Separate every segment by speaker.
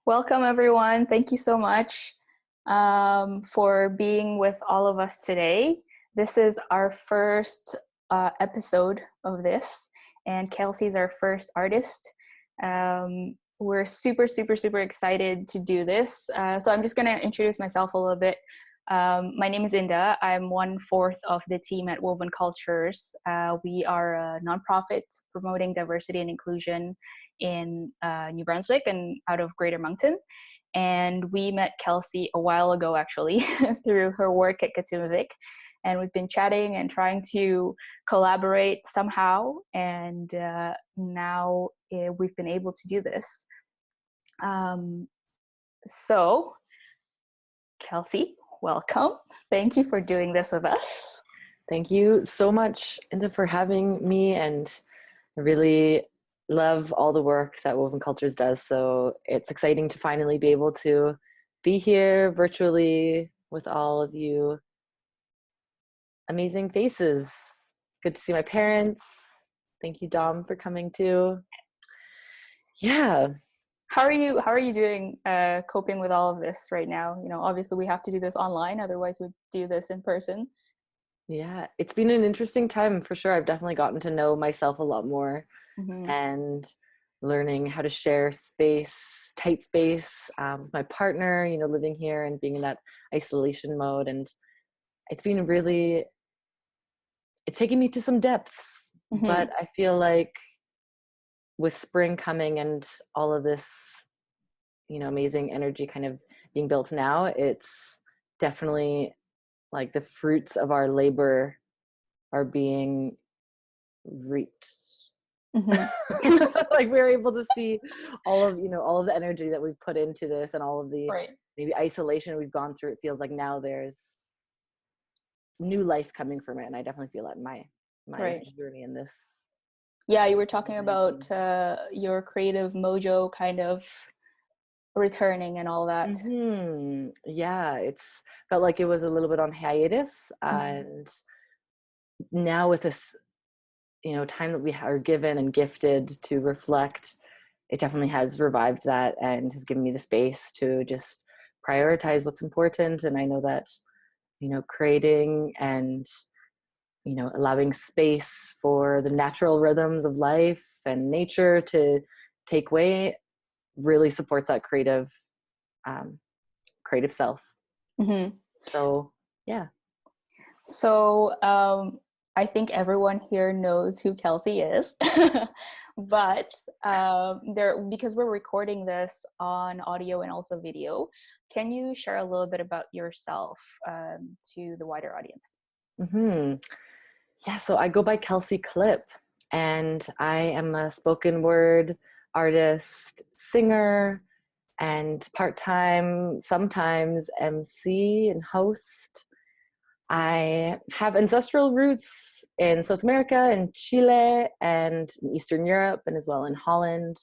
Speaker 1: Welcome, everyone. Thank you so much for being with all of us today. This is our first episode of this, and Kelsey's our first artist. We're super excited to do this. So I'm just going to introduce myself a little bit. My name is Inda. I'm 1/4 of the team at Woven Cultures. We are a nonprofit promoting diversity and inclusion in New Brunswick and out of Greater Moncton. And we met Kelsey a while ago, actually, through her work at Katimavik. And we've been chatting and trying to collaborate somehow. And now we've been able to do this. So, Kelsey, welcome. Thank you for doing this with us.
Speaker 2: Thank you so much, Inda, for having me. And I really love all the work that Woven Cultures does. So it's exciting to finally be able to be here virtually with all of you amazing faces. It's good to see my parents. Thank you, Dom, for coming too. Yeah.
Speaker 1: How are you doing coping with all of this right now? You know, obviously we have to do this online, otherwise we'd do this in person.
Speaker 2: Yeah, it's been an interesting time for sure. I've definitely gotten to know myself a lot more.
Speaker 1: Mm-hmm.
Speaker 2: And learning how to share space, tight space with my partner, you know, living here and being in that isolation mode. And it's been really, it's taken me to some depths,
Speaker 1: Mm-hmm.
Speaker 2: but I feel like with spring coming and all of this, you know, amazing energy kind of being built now, it's definitely like the fruits of our labor are being reaped.
Speaker 1: Mm-hmm.
Speaker 2: Like we're able to see all of the energy that we've put into this and all of the maybe isolation we've gone through. It feels like now there's new life coming from it, and I definitely feel that in my journey in this.
Speaker 1: Yeah, you were talking about your creative mojo kind of returning and all that.
Speaker 2: Mm-hmm. Yeah, it's felt like it was a little bit on hiatus, and now with this, you know, time that we are given and gifted to reflect, it definitely has revived that and has given me the space to just prioritize what's important. And I know that, you know, creating and, you know, allowing space for the natural rhythms of life and nature to take way really supports that creative self.
Speaker 1: Mm-hmm.
Speaker 2: So, yeah.
Speaker 1: So I think everyone here knows who Kelsey is, but because we're recording this on audio and also video, can you share a little bit about yourself to the wider audience?
Speaker 2: Mm-hmm. Yeah, so I go by Kelsey Klip, and I am a spoken word artist, singer, and part-time, sometimes MC and host. I have ancestral roots in South America and Chile and in Eastern Europe and as well in Holland.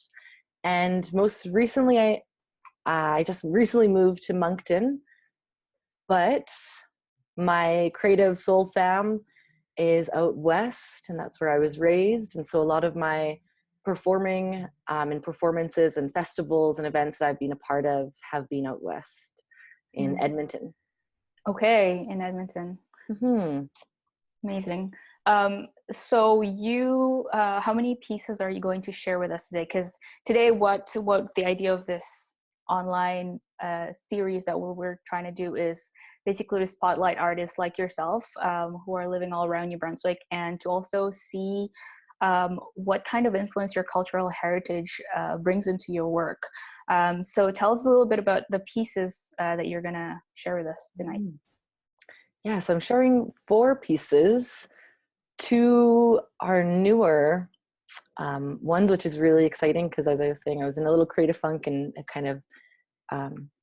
Speaker 2: And most recently, I just recently moved to Moncton, but my creative soul fam is out west, and that's where I was raised. And so a lot of my performing and performances and festivals and events that I've been a part of have been out west in Edmonton.
Speaker 1: Okay, in Edmonton.
Speaker 2: Mm-hmm.
Speaker 1: Amazing. So you, how many pieces are you going to share with us today? Because today, what the idea of this online series that we're trying to do is basically to spotlight artists like yourself who are living all around New Brunswick, and to also see what kind of influence your cultural heritage brings into your work. So tell us a little bit about the pieces that you're going to share with us tonight.
Speaker 2: Yeah, so I'm sharing 4 pieces. 2 are newer ones, which is really exciting because, as I was saying, I was in a little creative funk and it kind of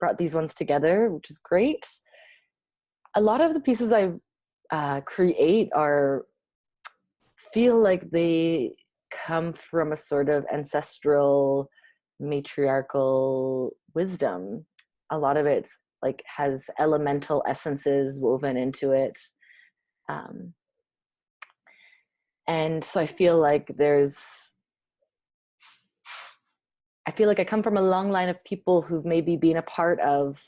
Speaker 2: brought these ones together, which is great. A lot of the pieces I create feel like they come from a sort of ancestral, matriarchal wisdom. A lot of it's like has elemental essences woven into it. And so I feel like there's I feel like I come from a long line of people who've maybe been a part of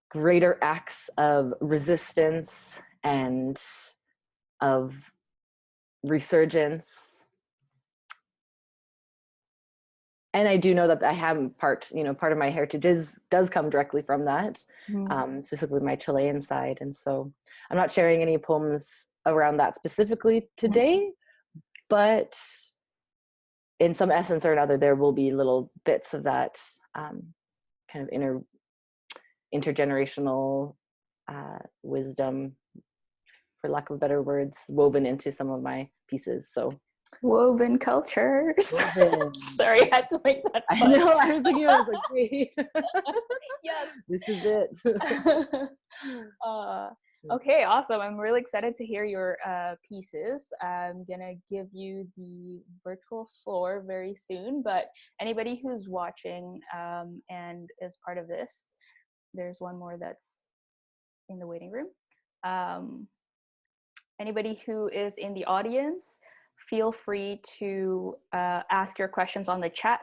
Speaker 2: greater acts of resistance and of resurgence. And I do know that I have part of my heritage does come directly from that, specifically my Chilean side. And so I'm not sharing any poems around that specifically today, but in some essence or another, there will be little bits of that kind of intergenerational wisdom, for lack of better words, woven into some of my pieces. So
Speaker 1: woven cultures.
Speaker 2: Woven.
Speaker 1: Sorry, I had to make that fun.
Speaker 2: I know, I was thinking, I was like, wait.
Speaker 1: Yes.
Speaker 2: This is it.
Speaker 1: Okay, awesome. I'm really excited to hear your pieces. I'm gonna give you the virtual floor very soon, but anybody who's watching and is part of this, there's one more that's in the waiting room. Anybody who is in the audience, feel free to ask your questions on the chat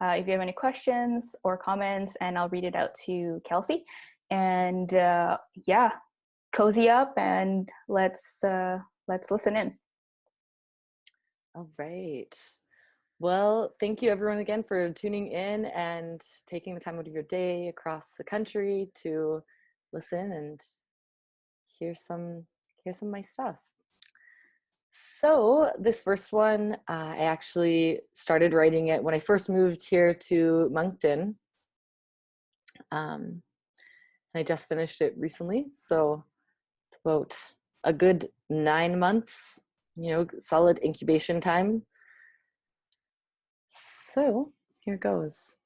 Speaker 1: if you have any questions or comments, and I'll read it out to Kelsey. And yeah, cozy up and let's listen in.
Speaker 2: All right. Well, thank you everyone again for tuning in and taking the time out of your day across the country to listen and hear some of my stuff. So this first one, I actually started writing it when I first moved here to Moncton. And I just finished it recently. So it's about a good 9 months, solid incubation time. So here goes.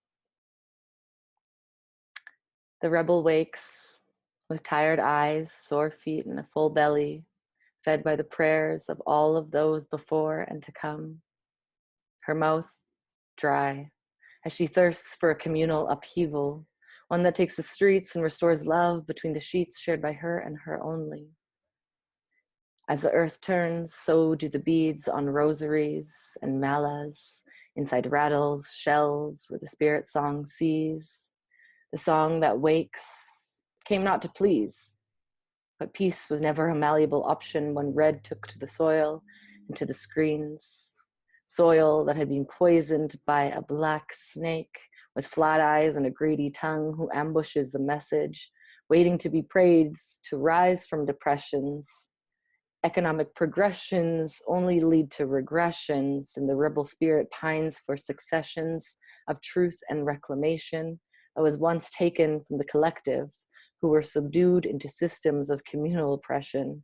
Speaker 2: The rebel wakes with tired eyes, sore feet, and a full belly, fed by the prayers of all of those before and to come. Her mouth dry, as she thirsts for a communal upheaval, one that takes the streets and restores love between the sheets shared by her and her only. As the earth turns, so do the beads on rosaries and malas, inside rattles, shells, where the spirit song sees. The song that wakes came not to please, but peace was never a malleable option when red took to the soil and to the screens. Soil that had been poisoned by a black snake with flat eyes and a greedy tongue who ambushes the message, waiting to be praised to rise from depressions. Economic progressions only lead to regressions, and the rebel spirit pines for successions of truth and reclamation that was once taken from the collective, who were subdued into systems of communal oppression.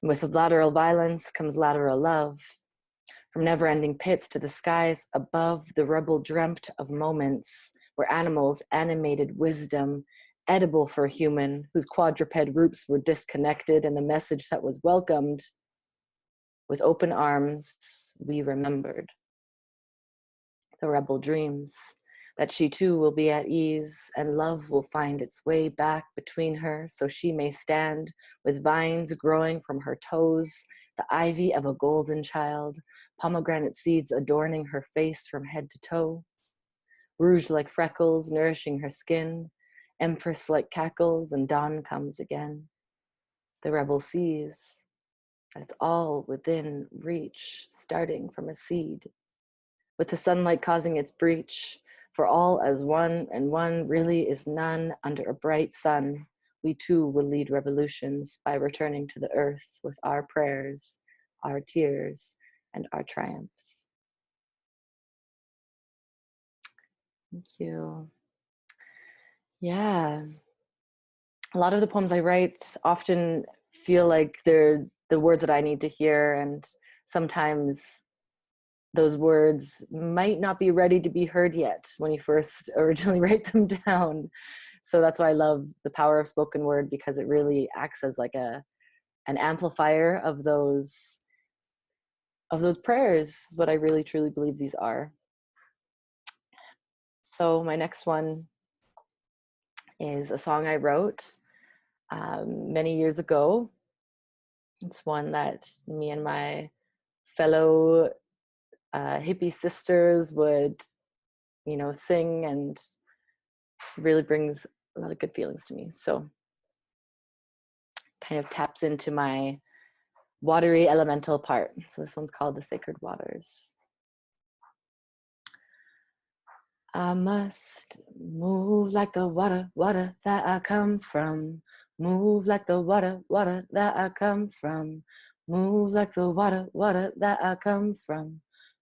Speaker 2: With lateral violence comes lateral love. From never-ending pits to the skies above, the rebel dreamt of moments where animals animated wisdom, edible for a human, whose quadruped roots were disconnected, and the message that was welcomed. With open arms, we remembered. The rebel dreams that she too will be at ease, and love will find its way back between her, so she may stand with vines growing from her toes, the ivy of a golden child, pomegranate seeds adorning her face from head to toe, rouge like freckles nourishing her skin, empress like cackles, and dawn comes again. The rebel sees that it's all within reach, starting from a seed, with the sunlight causing its breach. For all as one, and one really is none. Under a bright sun, we too will lead revolutions by returning to the earth with our prayers, our tears, and our triumphs. Thank you. Yeah. A lot of the poems I write often feel like they're the words that I need to hear, and sometimes those words might not be ready to be heard yet when you first originally write them down. So that's why I love the power of spoken word, because it really acts as like an amplifier of those prayers, what I really truly believe these are. So my next one is a song I wrote many years ago. It's one that me and my fellow hippie sisters would, sing, and really brings a lot of good feelings to me. So kind of taps into my watery elemental part. So this one's called The Sacred Waters. I must move like the water, water that I come from. Move like the water, water that I come from. Move like the water, water that I come from.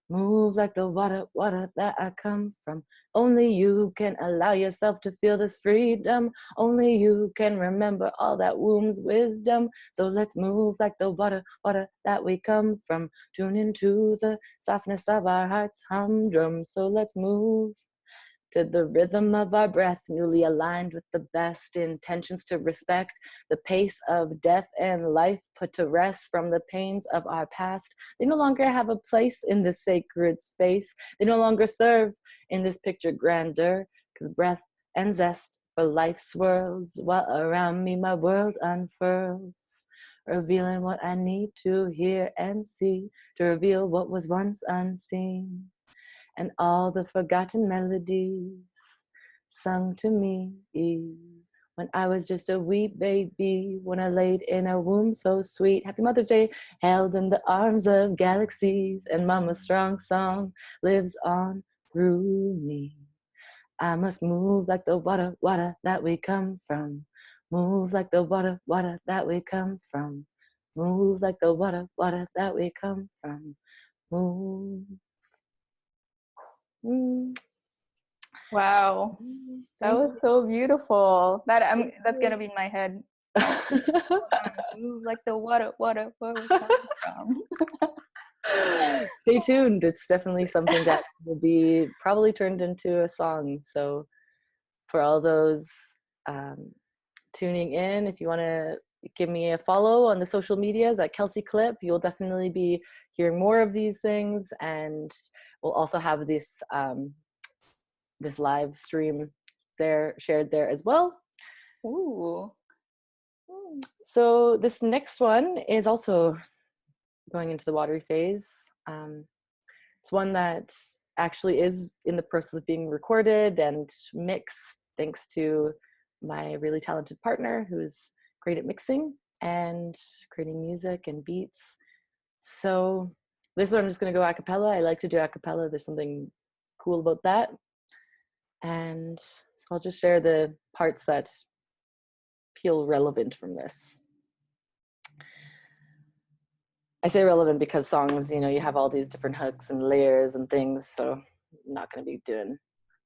Speaker 2: Move like the water, water that I come from. Only you can allow yourself to feel this freedom. Only you can remember all that womb's wisdom. So let's move like the water, water that we come from. Tune into the softness of our heart's humdrum. So let's move to the rhythm of our breath, newly aligned with the best intentions to respect the pace of death and life, put to rest from the pains of our past. They no longer have a place in this sacred space. They no longer serve in this picture grandeur, because breath and zest for life swirls while around me my world unfurls, revealing what I need to hear and see, to reveal what was once unseen. And all the forgotten melodies sung to me when I was just a wee baby, when I laid in a womb so sweet. Happy Mother's Day, held in the arms of galaxies, and Mama's strong song lives on through me. I must move like the water, water that we come from. Move like the water, water that we come from. Move like the water, water that we come from. Move.
Speaker 1: Wow, that was so beautiful. That's gonna be in my head. Move like the water, water, where it comes from.
Speaker 2: Stay tuned. It's definitely something that will be probably turned into a song. So for all those tuning in, if you want to give me a follow on the social medias at Kelsey Klip, you'll definitely be hearing more of these things, and we'll also have this this live stream there shared there as well.
Speaker 1: Ooh.
Speaker 2: So this next one is also going into the watery phase. It's one that actually is in the process of being recorded and mixed, thanks to my really talented partner who's great at mixing and creating music and beats. So this one I'm just going to go a cappella. I like to do a cappella. There's something cool about that. And so I'll just share the parts that feel relevant from this. I say relevant because songs, you have all these different hooks and layers and things. So I'm not going to be doing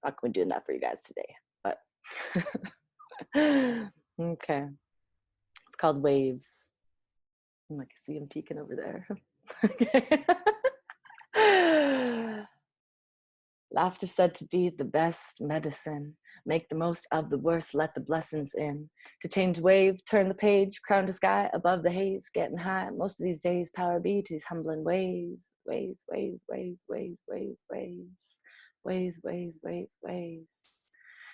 Speaker 2: that for you guys today. But okay, it's called Waves. I can see him peeking over there. Okay. Laughter said to be the best medicine. Make the most of the worst, let the blessings in. To change wave, turn the page, crown to sky, above the haze, getting high. Most of these days, power be to these humbling ways. Ways, ways, ways, ways, ways, ways. Ways, ways, ways, ways.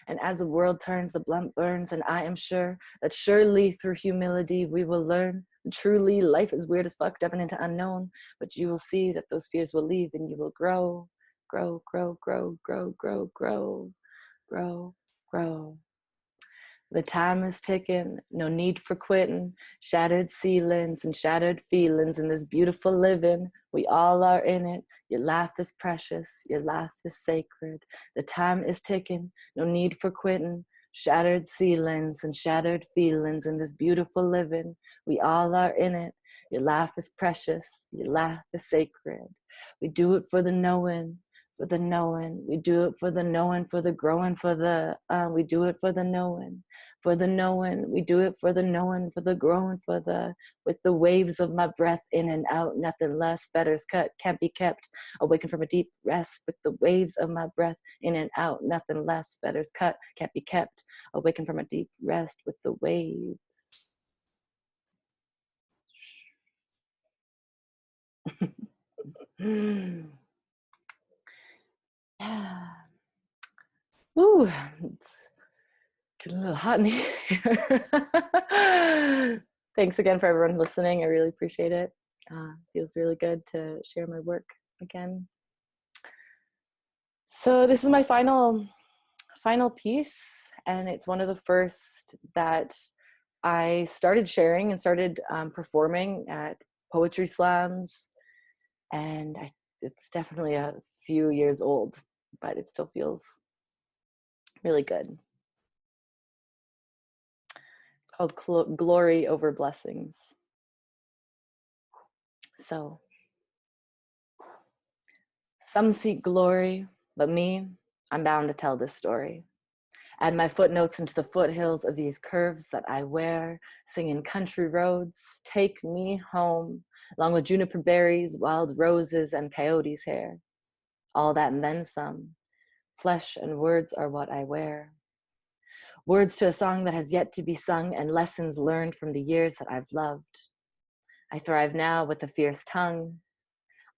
Speaker 2: And as the world turns, the blunt burns, and I am sure that surely through humility we will learn. Truly, life is weird as fuck, stepping into unknown, but you will see that those fears will leave and you will grow. Grow, grow, grow, grow, grow, grow, grow, grow. The time is ticking, no need for quitting. Shattered ceilings and shattered feelings in this beautiful living. We all are in it. Your life is precious, your life is sacred. The time is ticking, no need for quitting. Shattered ceilings and shattered feelings in this beautiful living. We all are in it. Your life is precious, your life is sacred. We do it for the knowing. For the knowing, we do it for the knowing, for the growing, for the we do it for the knowing, we do it for the knowing, for the growing, for the with the waves of my breath in and out, nothing less, fetters cut, can't be kept, awaken from a deep rest with the waves of my breath in and out, nothing less, fetters cut, can't be kept, awaken from a deep rest with the waves. Yeah. Ooh, it's getting a little hot in here. Thanks again for everyone listening. I really appreciate it. Feels really good to share my work again. So this is my final piece, and it's one of the first that I started sharing and started performing at poetry slams, and it's definitely a few years old, but it still feels really good. It's called Glory Over Blessings. So, some seek glory, but me, I'm bound to tell this story. Add my footnotes into the foothills of these curves that I wear, singing country roads, take me home, along with juniper berries, wild roses, and coyotes' hair. All that and then some. Flesh and words are what I wear. Words to a song that has yet to be sung, and lessons learned from the years that I've loved. I thrive now with a fierce tongue.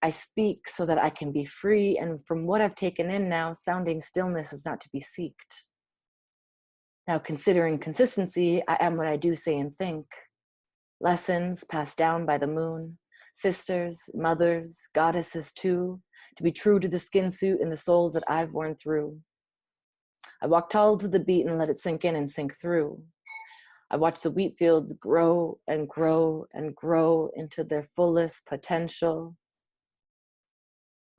Speaker 2: I speak so that I can be free, and from what I've taken in now, sounding stillness is not to be seeked. Now, considering consistency, I am what I do say and think. Lessons passed down by the moon, sisters, mothers, goddesses too, to be true to the skin suit and the souls that I've worn through. I walk tall to the beat and let it sink in and sink through. I watch the wheat fields grow and grow and grow into their fullest potential.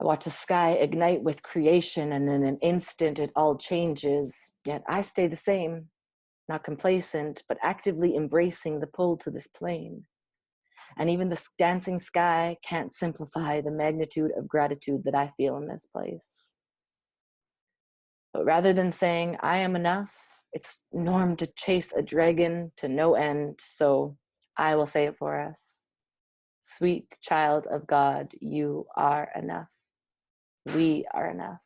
Speaker 2: I watch the sky ignite with creation, and in an instant it all changes, yet I stay the same, not complacent, but actively embracing the pull to this plane. And even the dancing sky can't simplify the magnitude of gratitude that I feel in this place. But rather than saying I am enough, it's norm to chase a dragon to no end, so I will say it for us. Sweet child of God, you are enough. We are enough.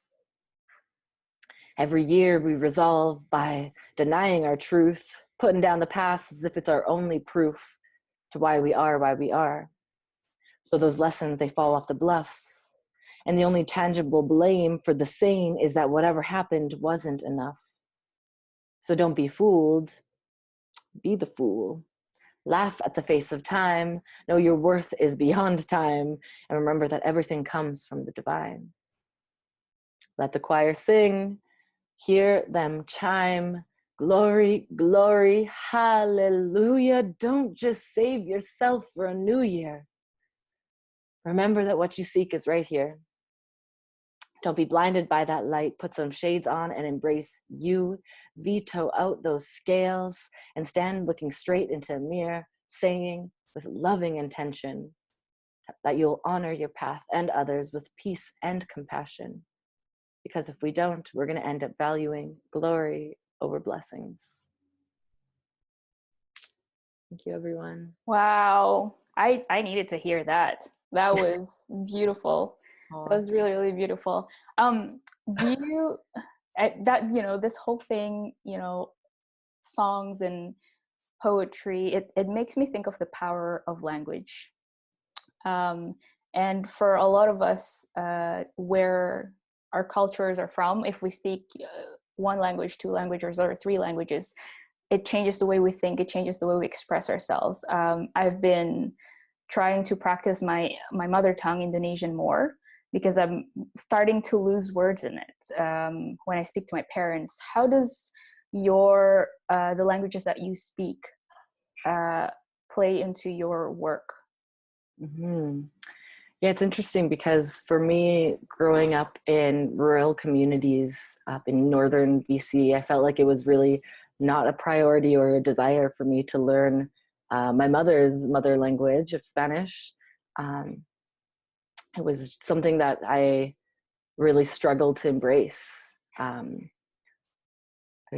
Speaker 2: Every year we resolve by denying our truth, putting down the past as if it's our only proof to why we are. So those lessons, they fall off the bluffs. And the only tangible blame for the sane is that whatever happened wasn't enough. So don't be fooled, be the fool. Laugh at the face of time, know your worth is beyond time, and remember that everything comes from the divine. Let the choir sing, hear them chime, glory, glory, hallelujah. Don't just save yourself for a new year. Remember that what you seek is right here. Don't be blinded by that light. Put some shades on and embrace you. Veto out those scales and stand looking straight into a mirror, saying with loving intention that you'll honor your path and others with peace and compassion. Because if we don't, we're going to end up valuing glory over blessings. Thank you, everyone.
Speaker 1: Wow. I needed to hear that. That was beautiful.
Speaker 2: Oh.
Speaker 1: That was really, really beautiful. Do you, this whole thing, songs and poetry, it makes me think of the power of language. And for a lot of us, where our cultures are from, if we speak one language, two languages, or three languages, it changes the way we think, it changes the way we express ourselves. I've been trying to practice my mother tongue, Indonesian, more, because I'm starting to lose words in it. When I speak to my parents, how does the languages that you speak play into your work?
Speaker 2: Mm-hmm. Yeah, it's interesting because for me, growing up in rural communities up in northern BC, I felt like it was really not a priority or a desire for me to learn my mother's mother language of Spanish. It was something that I really struggled to embrace. There's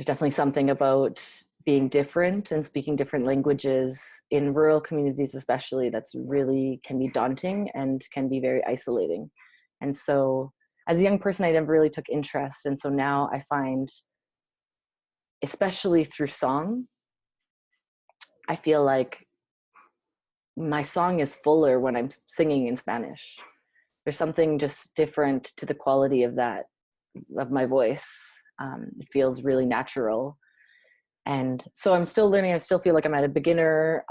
Speaker 2: definitely something about being different and speaking different languages in rural communities especially that's really can be daunting and can be very isolating. And so as a young person, I never really took interest. And so now I find, especially through song, I feel like my song is fuller when I'm singing in Spanish. There's something just different to the quality of my voice. It feels really natural. And so I'm still learning. I still feel like I'm at a beginner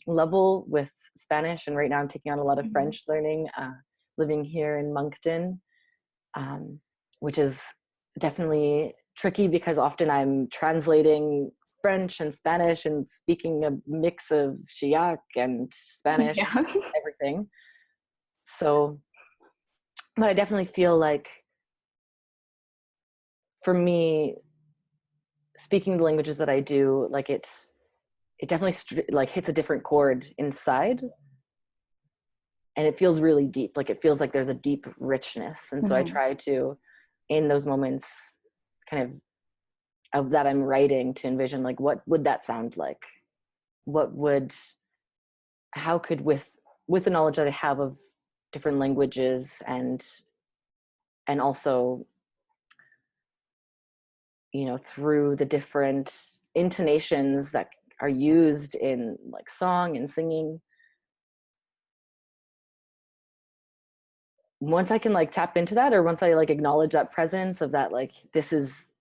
Speaker 2: level with Spanish. And right now I'm taking on a lot of French learning, living here in Moncton. which is definitely tricky because often I'm translating French and Spanish and speaking a mix of Chiac and Spanish,
Speaker 1: Yeah.
Speaker 2: everything. So, but I definitely feel like for me, speaking the languages that I do, like it definitely like hits a different chord inside, and it feels really deep. Like it feels like there's a deep richness. And so I
Speaker 1: Mhm.
Speaker 2: try to, in those moments kind of that I'm writing, to envision like, what would that sound like? What would, how could, with the knowledge that I have of different languages, and also, you know, through the different intonations that are used in like song and singing, once I can like tap into that, or once I like acknowledge that presence of that, like, this is,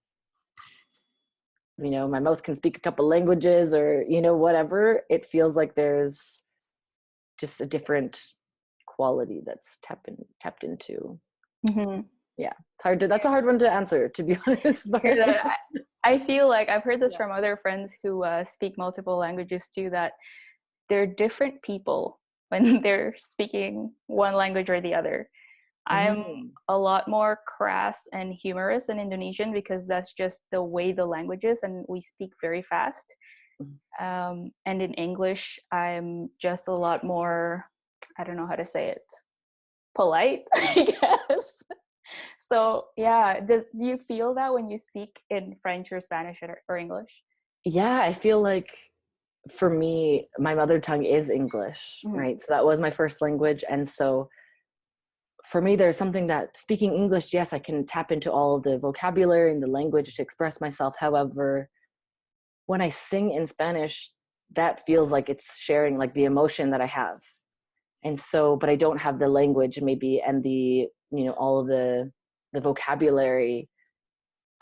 Speaker 2: you know, my mouth can speak a couple languages, or, you know, whatever, it feels like there's just a different quality that's tapped into.
Speaker 1: Mhm.
Speaker 2: Yeah, it's hard to, that's a hard one to answer, to be honest, but
Speaker 1: Hear that. I feel like I've heard this
Speaker 2: yeah.
Speaker 1: from other friends who speak multiple languages too, that they're different people when they're speaking one language or the other. I'm
Speaker 2: Mm-hmm.
Speaker 1: a lot more crass and humorous in Indonesian because that's just the way the language is, and we speak very fast. And in English, I'm just a lot more, I don't know how to say it, polite, I guess. So yeah, do you feel that when you speak in French or Spanish or English?
Speaker 2: Yeah, I feel like for me, my mother tongue is English,
Speaker 1: Mhm.
Speaker 2: right? So that was my first language. And so for me, there's something that speaking English, yes, I can tap into all of the vocabulary and the language to express myself. However, when I sing in Spanish, that feels like it's sharing like the emotion that I have. And so, but I don't have the language maybe, and the, you know, all of the vocabulary.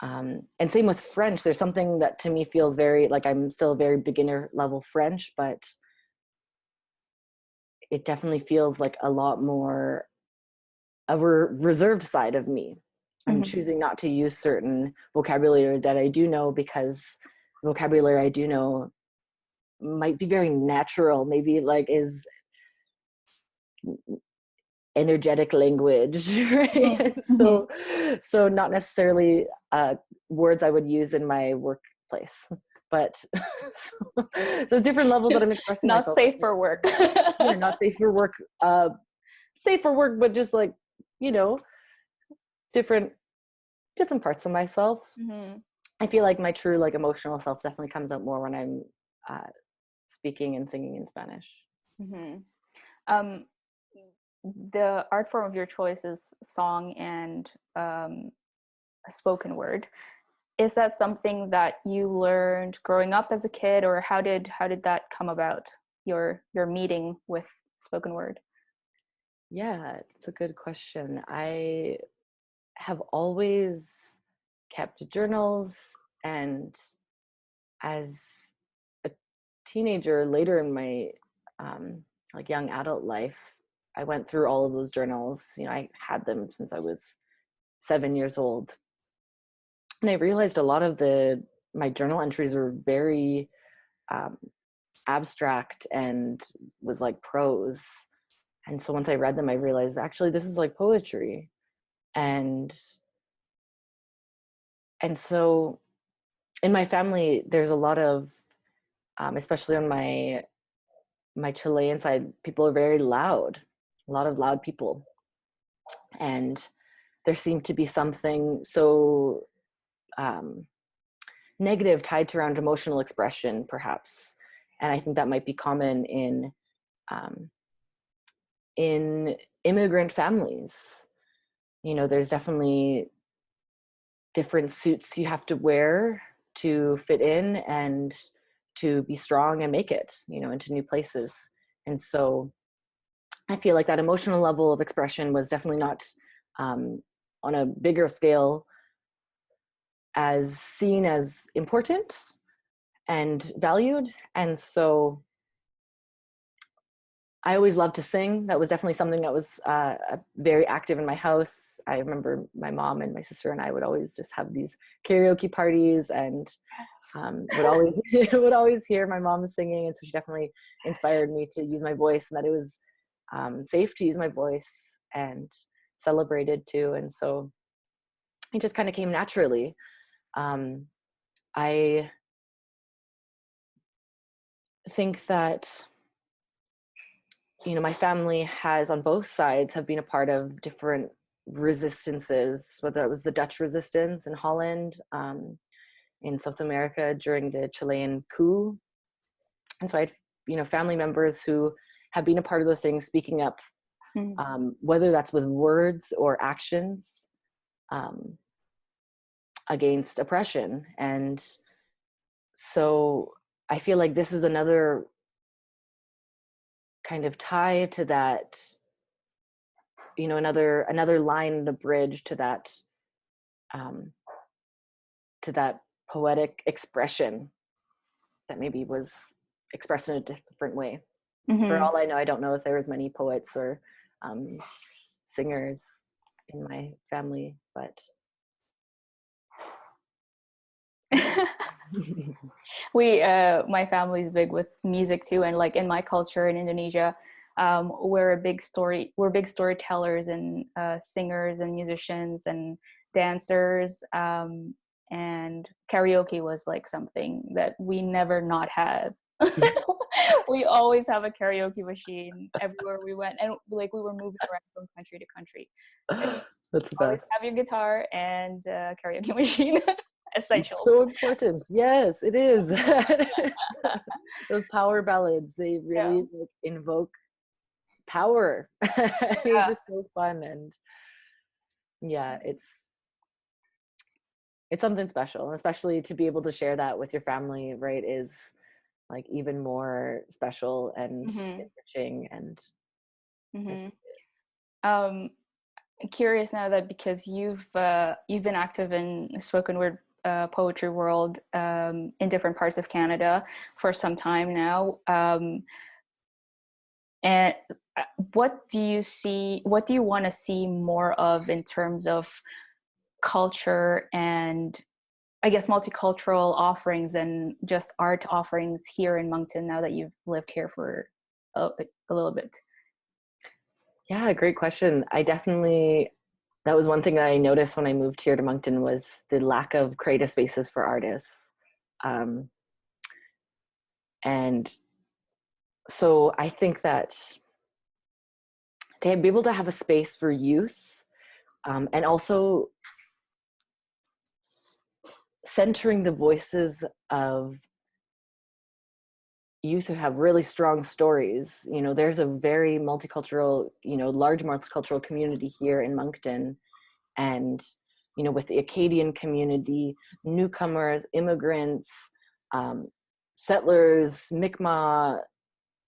Speaker 2: And same with French. There's something that to me feels very like I'm still a very beginner level French, but it definitely feels like a lot more a reserved side of me. I'm
Speaker 1: Mhm.
Speaker 2: choosing not to use certain vocabulary that I do know, because vocabulary I do know might be very natural, maybe like is energetic language, right?
Speaker 1: Mhm.
Speaker 2: And
Speaker 1: Mhm.
Speaker 2: so not necessarily words I would use in my workplace, but so different levels that I'm expressing
Speaker 1: Not
Speaker 2: myself.
Speaker 1: safe for work.
Speaker 2: Yeah, not safe for work, safe for work, but just like, you know, different parts of myself.
Speaker 1: Mhm.
Speaker 2: I feel like my true like emotional self definitely comes out more when I'm uh, speaking and singing in Spanish.
Speaker 1: Mhm. Um, the art form of your choice is song and spoken word. Is that something that you learned growing up as a kid, or how did that come about? Your meeting with spoken word.
Speaker 2: Yeah, it's a good question. I have always kept journals, and as a teenager, later in my like young adult life, I went through all of those journals. You know, I had them since I was 7 years old, and I realized a lot of my journal entries were very um, abstract and was like prose. And so once I read them, I realized actually this is like poetry. And so in my family, there's a lot of, especially on my Chilean side, people are very loud, a lot of loud people. And there seemed to be something so um, negative tied to around emotional expression, perhaps. And I think that might be common um, in immigrant families. You know, there's definitely different suits you have to wear to fit in and to be strong and make it, you know, into new places. And so I feel like that emotional level of expression was definitely not on a bigger scale as seen as important and valued. And so I always loved to sing. That was definitely something that was very active in my house. I remember my mom and my sister and I would always just have these karaoke parties, and would always would always hear my mom singing, and so she definitely inspired me to use my voice, and that it was safe to use my voice and celebrated too. And so it just kind of came naturally. I think that, you know, my family has on both sides have been a part of different resistances, whether it was the Dutch resistance in Holland, in South America during the Chilean coup. And so I had, you know, family members who have been a part of those things, speaking up, whether that's with words or actions, against oppression. And so I feel like this is another kind of tie to that, you know, another line in the bridge to that poetic expression that maybe was expressed in a different way. For all I know, I don't know if there was many poets or singers in my family, but
Speaker 1: my family's big with music too, and like in my culture in Indonesia, we're big storytellers and singers and musicians and dancers, and karaoke was like something that we never not had. We always have a karaoke machine everywhere we went, and like we were moving around from country to country.
Speaker 2: that's the
Speaker 1: Always
Speaker 2: best.
Speaker 1: have your guitar and karaoke machine.
Speaker 2: It's
Speaker 1: Essentials.
Speaker 2: so important. Yes, it is. Those power ballads, they really like invoke power. It's just so fun, and yeah, it's something special, and especially to be able to share that with your family, right, is like even more special and enriching. And
Speaker 1: Curious now that because you've been active in spoken word poetry world in different parts of Canada for some time now, and what do you want to see more of in terms of culture and, I guess, multicultural offerings and just art offerings here in Moncton now that you've lived here for a little bit?
Speaker 2: Yeah, great question. That was one thing that I noticed when I moved here to Moncton, was the lack of creative spaces for artists. And so I think that to be able to have a space for youth, and also centering the voices of youth who have really strong stories. You know, there's a very multicultural, you know, large multicultural community here in Moncton. And, you know, with the Acadian community, newcomers, immigrants, settlers, Mi'kmaq,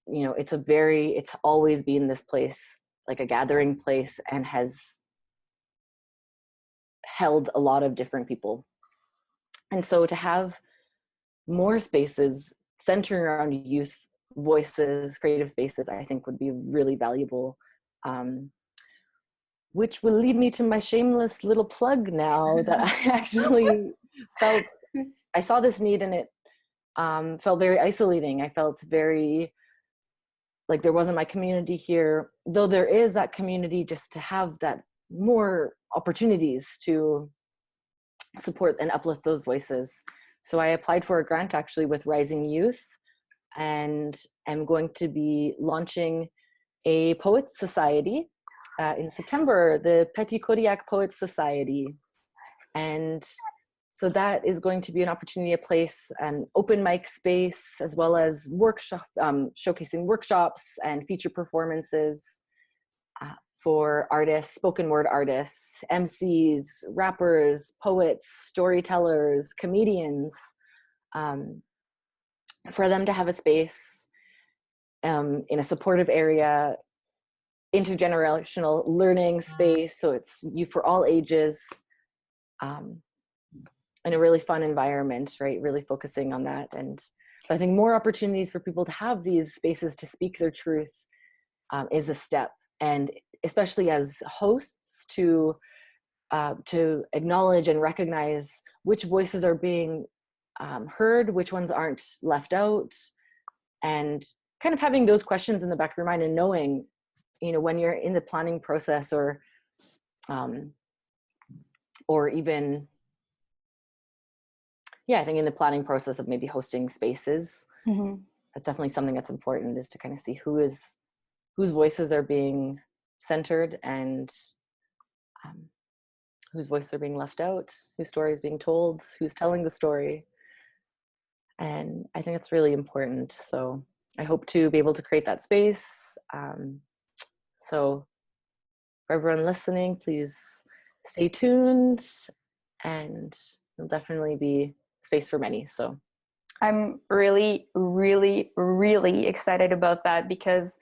Speaker 2: you know, it's always been this place, like a gathering place, and has held a lot of different people. And so to have more spaces centering around youth voices, creative spaces, I think would be really valuable. Which will lead me to my shameless little plug now, that I actually I saw this need, and it felt very isolating. I felt very like there wasn't my community here, though there is that community, just to have that more opportunities to support and uplift those voices. So I applied for a grant actually with Rising Youth, and I'm going to be launching a Poets Society in September, the Petit Kodiak Poets Society. And so that is going to be an opportunity, a place, an open mic space, as well as showcasing workshops and feature performances for artists, spoken word artists, MCs, rappers, poets, storytellers, comedians, for them to have a space in a supportive area, intergenerational learning space, so it's you for all ages, in a really fun environment, right? Really focusing on that. And so I think more opportunities for people to have these spaces to speak their truth, is a step. And especially as hosts, to acknowledge and recognize which voices are being heard, which ones aren't left out, and kind of having those questions in the back of your mind, and knowing, when you're in the planning process, or even, I think in the planning process of maybe hosting spaces, that's definitely something that's important, is to kind of see whose voices are being centered, and whose voices are being left out, whose story is being told, who's telling the story. And I think that's really important. So I hope to be able to create that space. So for everyone listening, please stay tuned, and there'll definitely be space for many. So
Speaker 1: I'm really, really, really excited about that, because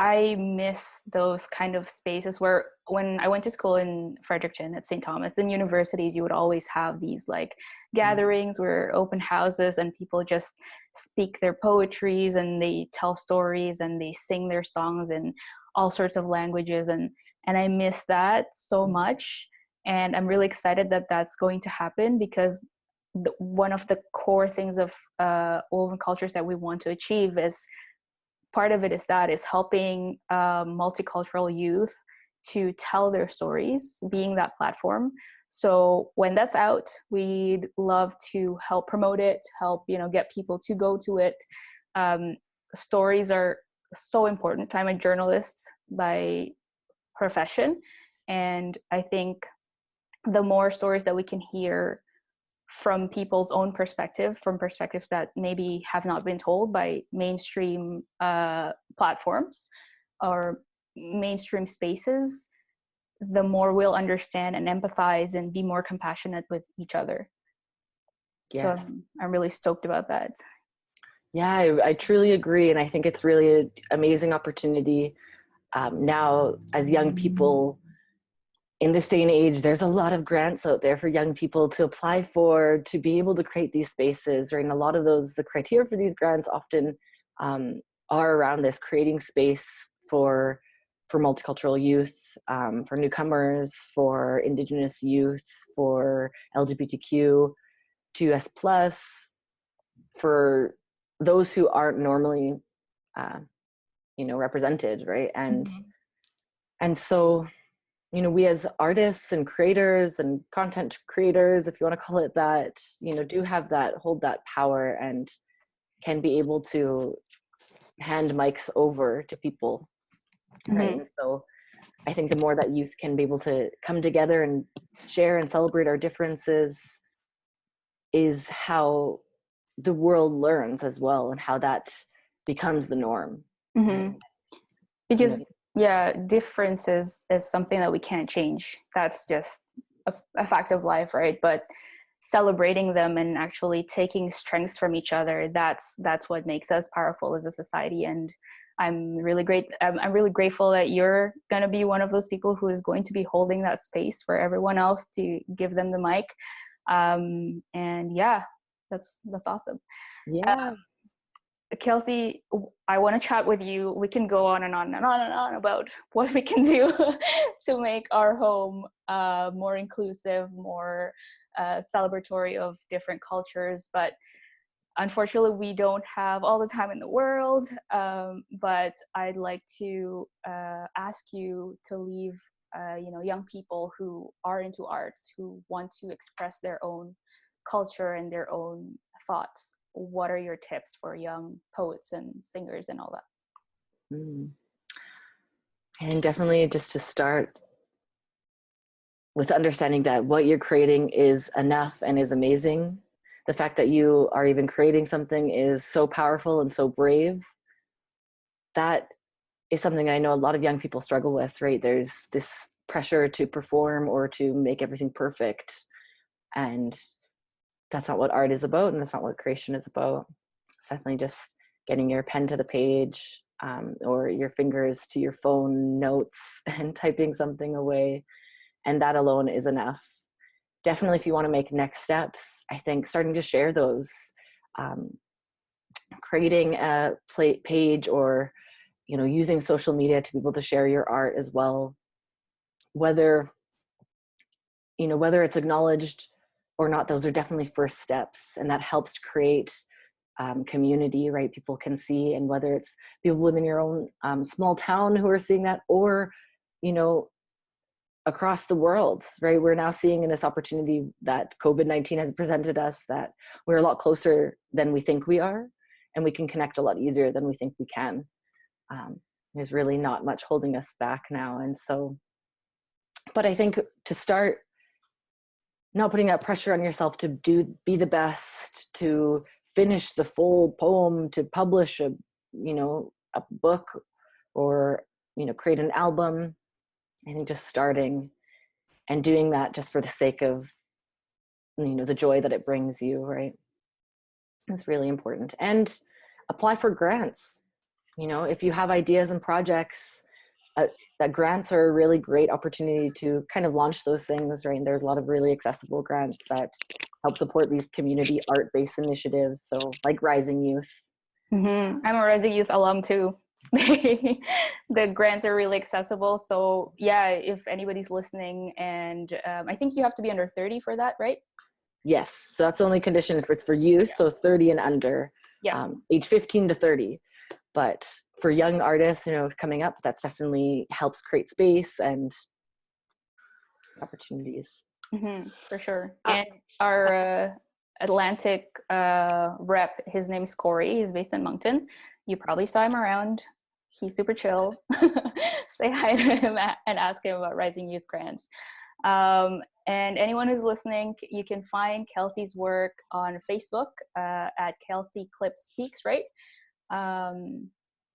Speaker 1: I miss those kind of spaces where, when I went to school in Fredericton at St. Thomas, in universities, you would always have these like gatherings where open houses, and people just speak their poetries, and they tell stories, and they sing their songs in all sorts of languages. And I miss that so much. And I'm really excited that that's going to happen, because one of the core things of woven cultures that we want to achieve is, part of it is helping multicultural youth to tell their stories, being that platform. So when that's out, we'd love to help promote it, help get people to go to it. Stories are so important. I'm a journalist by profession, and I think the more stories that we can hear from people's own perspective, from perspectives that maybe have not been told by mainstream platforms or mainstream spaces, the more we'll understand and empathize and be more compassionate with each other. Yes. So I'm really stoked about that.
Speaker 2: Yeah, I truly agree. And I think it's really an amazing opportunity now, as young people. In this day and age, there's a lot of grants out there for young people to apply for, to be able to create these spaces, right? And a lot of the criteria for these grants often are around this, creating space for multicultural youth, for newcomers, for Indigenous youth, for LGBTQ, 2S+, for those who aren't normally, represented, right? And so, we as artists and creators and content creators, if you want to call it that, do have hold that power, and can be able to hand mics over to people, right? And so I think the more that youth can be able to come together and share and celebrate our differences, is how the world learns as well, and how that becomes the norm.
Speaker 1: Because difference is something that we can't change. That's just a fact of life, right? But celebrating them and actually taking strengths from each other, that's what makes us powerful as a society. And I'm really grateful that you're going to be one of those people who is going to be holding that space for everyone else, to give them the mic. And that's awesome. Kelsey, I want to chat with you. We can go on and on and on and on about what we can do to make our home more inclusive, more celebratory of different cultures. But unfortunately, we don't have all the time in the world. But I'd like to ask you to leave, young people who are into arts, who want to express their own culture and their own thoughts. What are your tips for young poets and singers and all that?
Speaker 2: And definitely just to start with understanding that what you're creating is enough and is amazing. The fact that you are even creating something is so powerful and so brave. That is something I know a lot of young people struggle with, right? There's this pressure to perform or to make everything perfect. And that's not what art is about, and that's not what creation is about. It's definitely just getting your pen to the page, or your fingers to your phone notes and typing something away. And that alone is enough. Definitely, if you want to make next steps, I think starting to share those, creating a page, or using social media to be able to share your art as well, whether it's acknowledged or not. Those are definitely first steps, and that helps to create community, right? People can see, and whether it's people within your own small town who are seeing that, or across the world, right? We're now seeing in this opportunity that COVID-19 has presented us that we're a lot closer than we think we are, and we can connect a lot easier than we think we can. There's really not much holding us back now. And so, but I think to start, not putting that pressure on yourself to be the best, to finish the full poem, to publish a book, or, create an album. I think just starting and doing that just for the sake of, the joy that it brings you, right? It's really important. And apply for grants. If you have ideas and projects, that grants are a really great opportunity to kind of launch those things, right? And there's a lot of really accessible grants that help support these community art-based initiatives. So like Rising Youth.
Speaker 1: I'm a Rising Youth alum too. The grants are really accessible. So yeah, if anybody's listening, and I think you have to be under 30 for that, right?
Speaker 2: Yes. So that's the only condition if it's for youth. Yeah. So 30 and under, age 15 to 30. But for young artists, coming up, that's definitely helps create space and opportunities.
Speaker 1: For sure. And our Atlantic rep, his name's Corey. He's based in Moncton. You probably saw him around. He's super chill. Say hi to him and ask him about Rising Youth grants. And anyone who's listening, you can find Kelsey's work on Facebook at Kelsey Klip Speaks, right?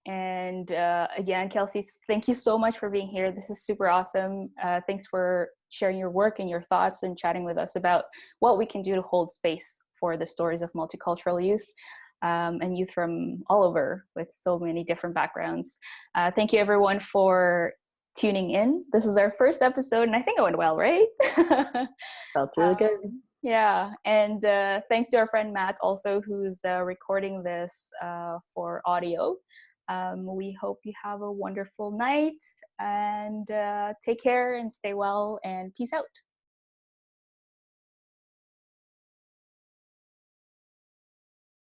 Speaker 1: And again, Kelsey, thank you so much for being here. This is super awesome. Thanks for sharing your work and your thoughts and chatting with us about what we can do to hold space for the stories of multicultural youth and youth from all over with so many different backgrounds. Thank you everyone for tuning in. This is our first episode and I think it went well, right?
Speaker 2: Felt really good.
Speaker 1: Yeah, and thanks to our friend Matt also, who's recording this for audio. We hope you have a wonderful night and take care and stay well and peace out.